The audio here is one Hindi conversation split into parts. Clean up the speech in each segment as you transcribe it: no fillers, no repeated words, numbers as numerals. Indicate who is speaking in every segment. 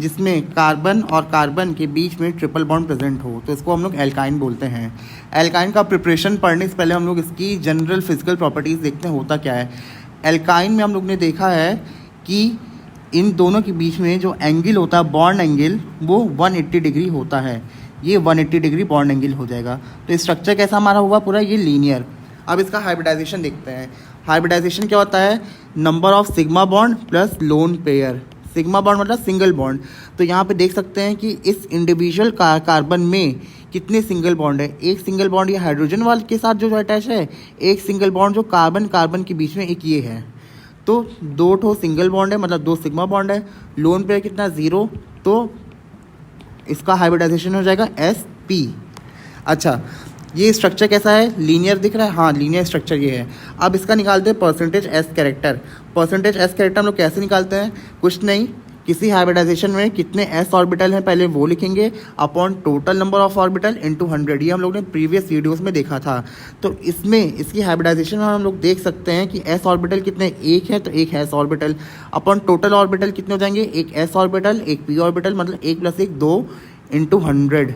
Speaker 1: जिसमें कार्बन और कार्बन के बीच में ट्रिपल बॉन्ड प्रेजेंट हो, तो इसको हम लोग एल्काइन बोलते हैं। एल्काइन का प्रिपरेशन पढ़ने से पहले हम लोग इसकी जनरल फिजिकल प्रॉपर्टीज़ देखते हैं होता क्या है। एल्काइन में हम लोग ने देखा है कि इन दोनों के बीच में जो एंगल होता है बॉन्ड एंगल वो 180 डिग्री होता है। ये 180 डिग्री बॉन्ड एंगल हो जाएगा। तो स्ट्रक्चर कैसा हमारा हुआ पूरा ये लीनियर। अब इसका हाइब्रिडाइजेशन देखते हैं। हाइब्रिडाइजेशन क्या होता है, number of sigma bond plus lone pair. Sigma bond मतलब सिंगल बॉन्ड। तो यहाँ पे देख सकते हैं कि इस इंडिविजुअल कार्बन में कितने सिंगल बॉन्ड है। एक सिंगल बॉन्ड ये हाइड्रोजन वाले के साथ जो अटैच है, एक सिंगल बॉन्ड जो कार्बन कार्बन के बीच में एक ये है। तो 2 ठो सिंगल बॉन्ड है मतलब 2 सिग्मा बॉन्ड है। लोन पेयर कितना 0, तो इसका हाइब्रिडाइजेशन हो जाएगा sp। अच्छा, ये स्ट्रक्चर कैसा है, लीनियर दिख रहा है। हाँ, लीनियर स्ट्रक्चर ये है। अब इसका निकालते हैं percentage S character. Percentage S character हम लोग कैसे निकालते हैं, कुछ नहीं, किसी हाइब्रिडाइजेशन में कितने एस ऑर्बिटल हैं पहले वो लिखेंगे upon total number of orbital into 100। ये हम लोग ने प्रीवियस वीडियोस में देखा था। तो इसमें इसकी हाइब्रिडाइजेशन में हम लोग देख सकते हैं कि एस ऑर्बिटल कितने, एक है तो एक S orbital upon total orbital कितने हो जाएंगे, एक एस ऑर्बिटल एक पी ऑर्बिटल, मतलब 1 + 1 2 इंटू 100।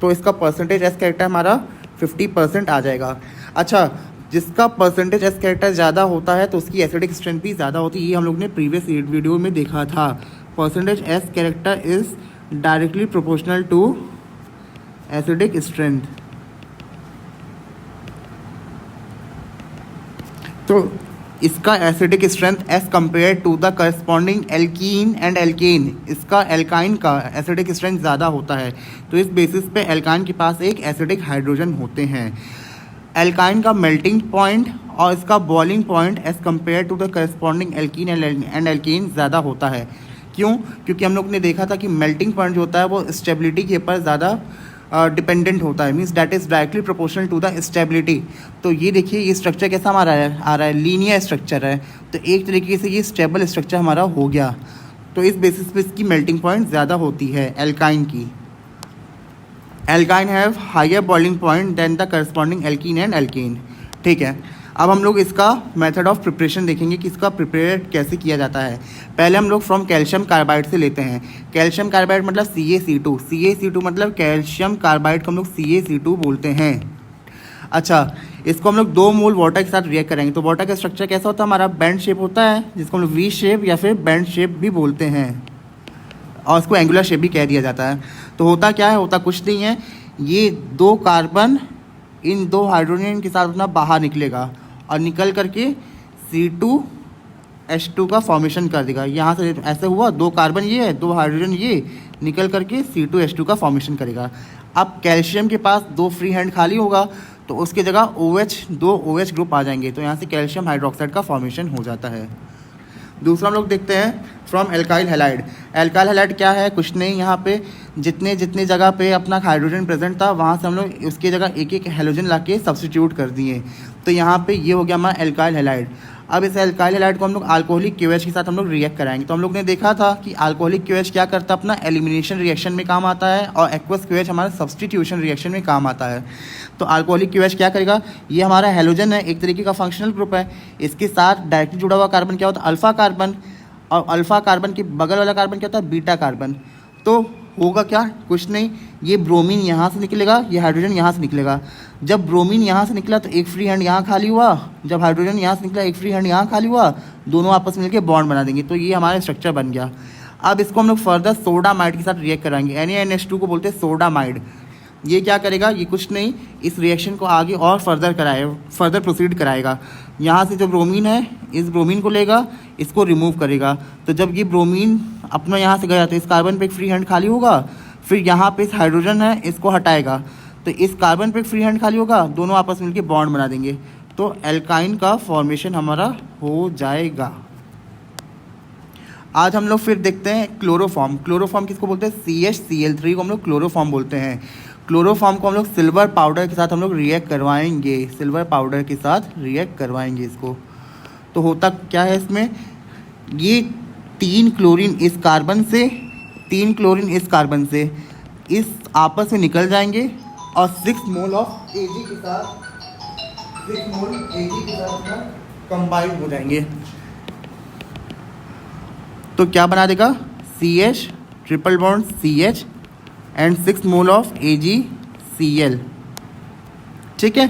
Speaker 1: तो इसका परसेंटेज एस कैरेक्टर हमारा 50% आ जाएगा। अच्छा, जिसका परसेंटेज एस कैरेक्टर ज़्यादा होता है तो उसकी एसिडिक स्ट्रेंथ भी ज़्यादा होती है। ये हम लोग ने प्रीवियस वीडियो में देखा था। Percentage S character is directly proportional to acidic strength. तो इसका acidic strength as compare to the corresponding alkene and alkane, इसका एल्काइन का एसिडिक स्ट्रेंथ ज़्यादा होता है। तो इस बेसिस पे एल्काइन के पास एक एसिडिक हाइड्रोजन होते हैं। एल्काइन का मेल्टिंग पॉइंट और इसका boiling point as compare to the corresponding alkene and alkane ज़्यादा होता है। क्यों, क्योंकि हम लोग ने देखा था कि मेल्टिंग पॉइंट जो होता है वो स्टेबिलिटी के ऊपर ज़्यादा डिपेंडेंट होता है, means that is directly proportional to the stability. तो ये देखिए ये स्ट्रक्चर कैसा हमारा आ रहा है, लीनियर स्ट्रक्चर है। तो एक तरीके से ये स्टेबल स्ट्रक्चर हमारा हो गया। तो इस बेसिस पे इसकी मेल्टिंग पॉइंट ज़्यादा होती है एल्काइन की। Alkyne have higher boiling point than the corresponding alkene and alkane. ठीक है, अब हम लोग इसका मेथड ऑफ प्रिपरेशन देखेंगे कि इसका प्रिपेयर कैसे किया जाता है। पहले हम लोग फ्रॉम कैल्शियम कार्बाइड से लेते हैं। कैल्शियम कार्बाइड मतलब CaC2। CaC2 मतलब कैल्शियम कार्बाइड को हम लोग CaC2 बोलते हैं। अच्छा, इसको हम लोग 2 मोल वाटर के साथ रिएक्ट करेंगे। तो वाटर का स्ट्रक्चर कैसा होता है हमारा, बैंड शेप होता है, जिसको हम लोग वी शेप या फिर बैंड शेप भी बोलते हैं, और उसको एंगुलर शेप भी कह दिया जाता है। तो होता क्या है, होता कुछ नहीं है, ये 2 कार्बन इन 2 हाइड्रोजन के साथ अपना बाहर निकलेगा और निकल करके C2H2 का फॉर्मेशन कर देगा। यहाँ से ऐसे हुआ, 2 कार्बन ये है 2 हाइड्रोजन ये निकल करके C2H2 का फॉर्मेशन करेगा। अब कैल्शियम के पास 2 फ्री हैंड खाली होगा तो उसकी जगह दो OH ग्रुप आ जाएंगे। तो यहाँ से कैल्शियम हाइड्रोक्साइड का फॉर्मेशन हो जाता है। दूसरा हम लोग देखते हैं from alkyl halide. Alkyl halide क्या है, कुछ नहीं, यहाँ पे जितने जगह पे अपना हाइड्रोजन प्रेजेंट था वहाँ से हम लोग उसकी जगह एक हैलोजन ला के सब्सटीट्यूट कर दिए। तो यहाँ पे ये हो गया हमारा एल्काइल हैलाइड। अब इस एल्काइल हैलाइड को हम लोग अल्कोहलिक KOH के साथ हम लोग रिएक्ट कराएंगे। तो हम लोग ने देखा था कि अल्कोहलिक KOH क्या करता है, अपना एलिमिनेशन रिएक्शन में काम आता है, और एक्वस KOH हमारा सब्सटीट्यूशन रिएक्शन में काम आता है। तो अल्कोहलिक KOH क्या करेगा, ये हमारा हैलोजन है, एक तरीके का फंक्शनल ग्रुप है, इसके साथ डायरेक्टली जुड़ा हुआ कार्बन क्या होता है, अल्फा कार्बन, और अल्फा कार्बन के बगल वाला कार्बन क्या होता है, बीटा कार्बन। तो होगा क्या, कुछ नहीं, ये ब्रोमीन यहाँ से निकलेगा, ये हाइड्रोजन यहाँ से निकलेगा। जब ब्रोमीन यहाँ से निकला तो एक फ्री हैंड यहाँ खाली हुआ, जब हाइड्रोजन यहाँ से निकला एक फ्री हैंड यहाँ खाली हुआ, दोनों आपस में मिलकर बॉन्ड बना देंगे। तो ये हमारा स्ट्रक्चर बन गया। अब इसको हम लोग फर्दर सोडामाइड के साथ रिएक्ट कराएंगे। NaNH2 को बोलते हैं सोडामाइड। ये क्या करेगा, ये कुछ नहीं, इस रिएक्शन को आगे और फर्दर प्रोसीड कराएगा। यहाँ से जो ब्रोमीन है इस ब्रोमीन को लेगा, इसको रिमूव करेगा। तो जब ये ब्रोमीन अपना यहाँ से गया तो इस कार्बन पे एक फ्री हैंड खाली होगा, फिर यहाँ पे इस हाइड्रोजन है इसको हटाएगा, तो इस कार्बन पे एक फ्री हैंड खाली होगा, दोनों आपस में मिलकर बॉन्ड बना देंगे। तो एल्काइन का फॉर्मेशन हमारा हो जाएगा। आज हम लोग फिर देखते हैं क्लोरोफॉर्म। क्लोरोफॉर्म किसको बोलते हैं, CHCl3 को हम लोग क्लोरोफॉर्म बोलते हैं। क्लोरोफॉर्म को हम लोग सिल्वर पाउडर के साथ हम लोग रिएक्ट करवाएंगे, सिल्वर पाउडर के साथ रिएक्ट करवाएंगे इसको। तो होता क्या है इसमें, ये 3 क्लोरीन इस कार्बन से, 3 क्लोरीन इस कार्बन से इस आपस में निकल जाएंगे और 6 मोल ऑफ Ag के साथ कंबाइन हो जाएंगे। तो क्या बना देगा, CH triple bond CH and 6 mole of AgCl। ठीक है,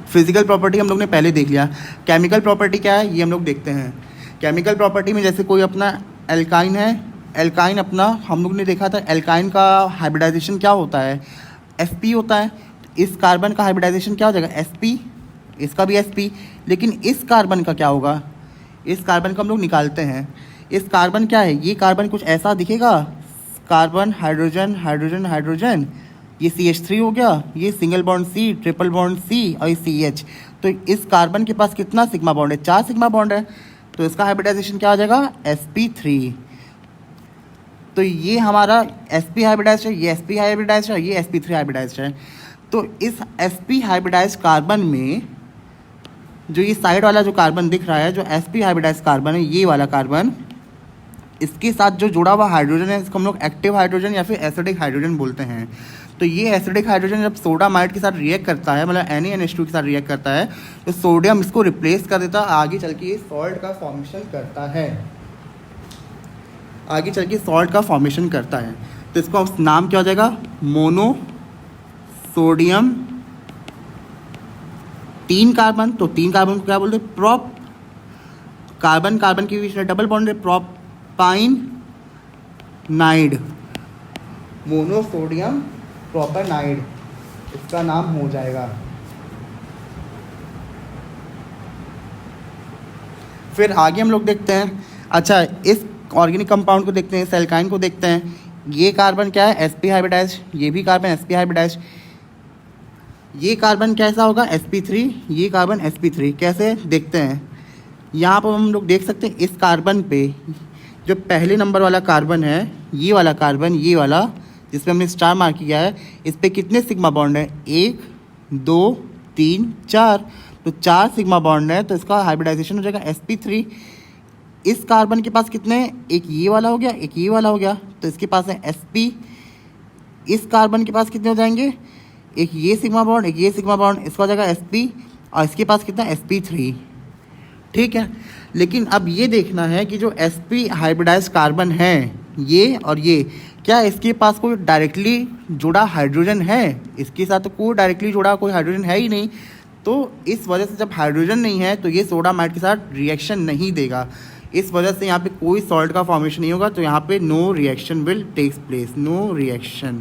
Speaker 1: फिजिकल प्रॉपर्टी हम लोग ने पहले देख लिया। केमिकल प्रॉपर्टी क्या है ये हम लोग देखते हैं। केमिकल प्रॉपर्टी में जैसे कोई अपना एल्काइन है, एल्काइन अपना हम लोग ने देखा था एल्काइन का हाइब्रिडाइजेशन क्या होता है, sp होता है। इस कार्बन का हाइब्रिडाइजेशन क्या हो जाएगा, sp, इसका भी sp। लेकिन इस कार्बन का क्या होगा, इस कार्बन को हम लोग निकालते हैं। इस कार्बन क्या है, ये कार्बन कुछ ऐसा दिखेगा, कार्बन हाइड्रोजन हाइड्रोजन हाइड्रोजन, ये CH3 हो गया, ये single bond C, triple bond C और ये CH। तो इस कार्बन के पास कितना सिग्मा बॉन्ड है, 4 सिग्मा बॉन्ड है। तो इसका हाइब्रिडाइजेशन क्या हो जाएगा, sp3। तो ये हमारा sp हाइब्रिडाइज्ड है, ये sp हाइब्रिडाइज्ड है, ये sp3 हाइब्रिडाइज्ड है। तो इस sp हाइब्रिडाइज्ड कार्बन में जो ये साइड वाला जो कार्बन दिख रहा है, जो sp हाइब्रिडाइज्ड कार्बन है, ये वाला कार्बन, इसके साथ जो जुड़ा हुआ हाइड्रोजन है इसको हम लोग एक्टिव हाइड्रोजन या फिर एसिडिक हाइड्रोजन बोलते हैं। तो ये एसिडिक हाइड्रोजन जब सोडामाइड के साथ रिएक्ट करता है, मतलब NaNH2 के साथ रिएक्ट करता है, तो सोडियम इसको रिप्लेस कर देता है, आगे चल के ये सॉल्ट का फॉर्मेशन करता है, आगे चल के सॉल्ट का फॉर्मेशन करता है। तो इसका नाम क्या हो जाएगा, मोनो सोडियम 3 कार्बन। तो 3 कार्बन को क्या बोलते हैं, प्रोप। कार्बन कार्बन के बीच में डबल बॉन्ड है, प्रोपाइनाइड, मोनोसोडियम प्रोपाइनाइड इसका नाम हो जाएगा। फिर आगे हम लोग देखते हैं, अच्छा इस ऑर्गेनिक कंपाउंड को देखते हैं, इस एल्काइन को देखते हैं। ये कार्बन क्या है, sp हाइब्रिडाइज्ड, ये भी कार्बन sp हाइब्रिडाइज्ड। ये कार्बन कैसा होगा, sp3, ये कार्बन sp3। कैसे देखते हैं, यहाँ पर हम लोग देख सकते हैं इस कार्बन पे जो पहले नंबर वाला कार्बन है, ये वाला कार्बन, ये वाला जिसमें हमने स्टार मार्क किया है, इस पे कितने सिग्मा बॉन्ड है, 1 2 3 4। तो 4 सिग्मा बॉन्ड है, तो इसका हाइब्रिडाइजेशन हो जाएगा sp3। इस कार्बन के पास कितने, एक ये वाला हो गया, एक ये वाला हो गया, तो इसके पास है sp। इस कार्बन के पास कितने हो जाएंगे, एक ये सिग्मा बॉन्ड, एक ये सिग्मा बॉन्ड, इसका हो जाएगा sp, और इसके पास कितना sp3। ठीक है, लेकिन अब ये देखना है कि जो sp हाइब्रिडाइज्ड कार्बन है, ये और ये, क्या इसके पास कोई डायरेक्टली जुड़ा हाइड्रोजन है, इसके साथ तो कोई डायरेक्टली जुड़ा कोई हाइड्रोजन है ही नहीं। तो इस वजह से जब हाइड्रोजन नहीं है तो ये सोडामाइड के साथ रिएक्शन नहीं देगा, इस वजह से यहाँ पे कोई सॉल्ट का फॉर्मेशन नहीं होगा। तो यहाँ पे no reaction will takes place, no reaction.